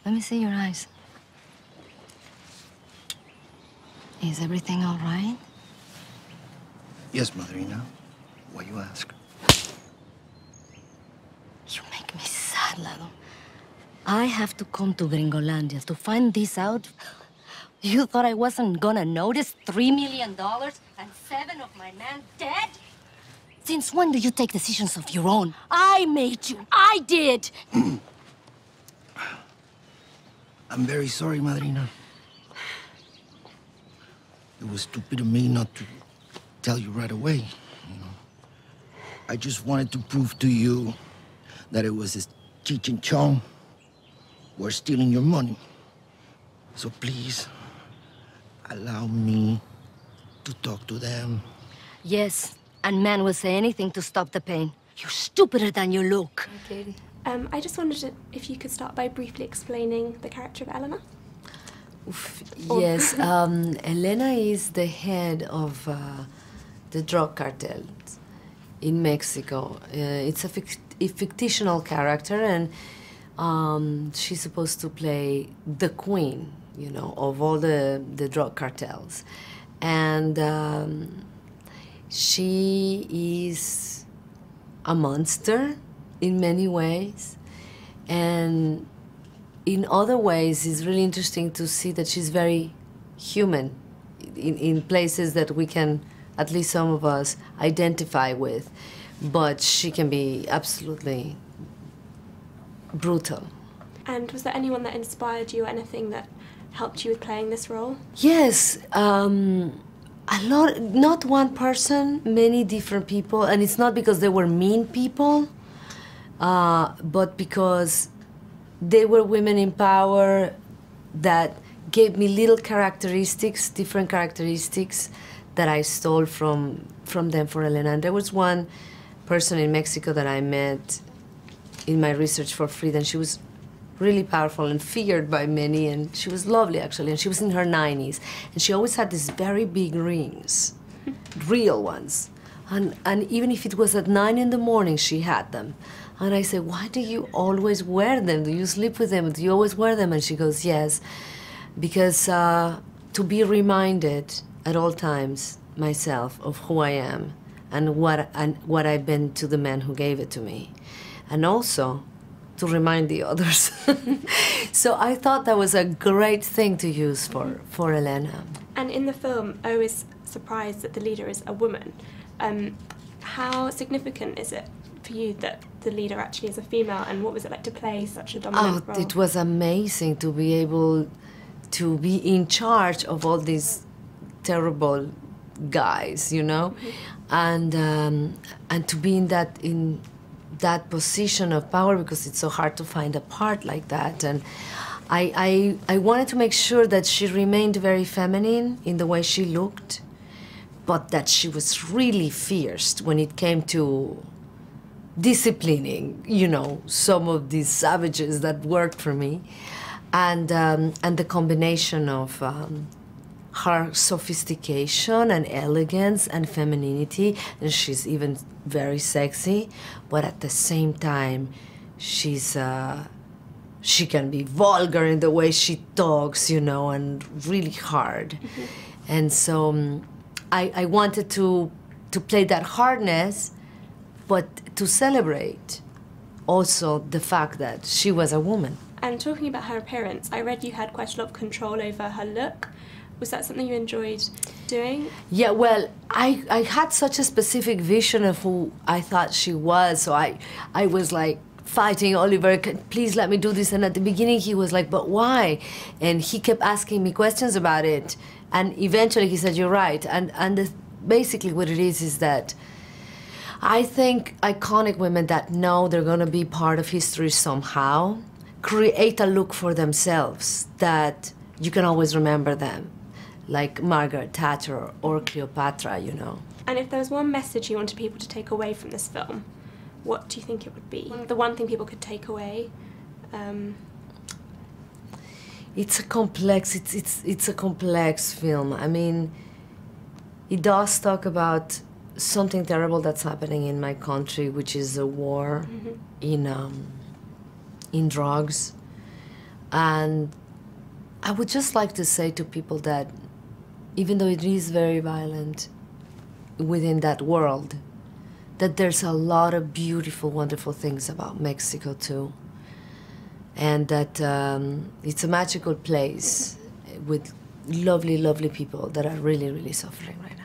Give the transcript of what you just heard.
Let me see your eyes. Is everything all right? Yes, Madrina. Why you ask? You make me sad, Lalo. I have to come to Gringolandia to find this out. You thought I wasn't gonna notice $3 million and 7 of my men dead? Since when do you take decisions of your own? I made you. I did. I'm very sorry, Madrina. It was stupid of me not to tell you right away, you know. I just wanted to prove to you that it was this Cheech and Chong who are stealing your money. So please, allow me to talk to them. Yes, and man will say anything to stop the pain. You're stupider than you look. Okay. I just wondered if you could start by briefly explaining the character of Elena. Yes, Elena is the head of the drug cartels in Mexico. It's a fictional character, and she's supposed to play the queen, you know, of all the drug cartels. And she is a monster in many ways, and in other ways it's really interesting to see that she's very human in places that we can, at least some of us, identify with, but she can be absolutely brutal. And was there anyone that inspired you, anything that helped you with playing this role? Yes, a lot, not one person, many different people, and it's not because they were mean people, but because they were women in power that gave me little characteristics, different characteristics that I stole from them for Elena. And there was one person in Mexico that I met in my research for Freedom. She was really powerful and feared by many, and she was lovely, actually, and she was in her 90s. And she always had these very big rings, real ones. And even if it was at 9 in the morning, she had them. And I said, why do you always wear them? Do you sleep with them? Do you always wear them? And she goes, yes, because to be reminded at all times, myself, of who I am and what I've been to the man who gave it to me. And also to remind the others. So I thought that was a great thing to use for Elena. And in the film, O is surprised that the leader is a woman. How significant is it for you that the leader actually is a female, and what was it like to play such a dominant role? It was amazing to be able to be in charge of all these terrible guys, you know, and to be in that position of power, because it's so hard to find a part like that. And I wanted to make sure that she remained very feminine in the way she looked, but that she was really fierce when it came to disciplining, you know, some of these savages that worked for me. And the combination of her sophistication and elegance and femininity, and she's even very sexy, but at the same time, she can be vulgar in the way she talks, you know, and really hard. And so I wanted to play that hardness, but to celebrate also the fact that she was a woman. And talking about her appearance, I read you had quite a lot of control over her look. Was that something you enjoyed doing? Yeah, well, I had such a specific vision of who I thought she was, so I was like fighting Oliver, please let me do this. And at the beginning he was like, but why? And he kept asking me questions about it. And eventually he said, you're right. And basically what it is that I think iconic women that know they're gonna be part of history somehow create a look for themselves that you can always remember them, like Margaret Thatcher or Cleopatra, you know. And if there was one message you wanted people to take away from this film, what do you think it would be? The one thing people could take away? It's a complex film. I mean, it does talk about something terrible that's happening in my country, which is a war in drugs. And I would just like to say to people that even though it is very violent within that world, that there's a lot of beautiful, wonderful things about Mexico too. And that it's a magical place with lovely, lovely people that are really, really suffering right now.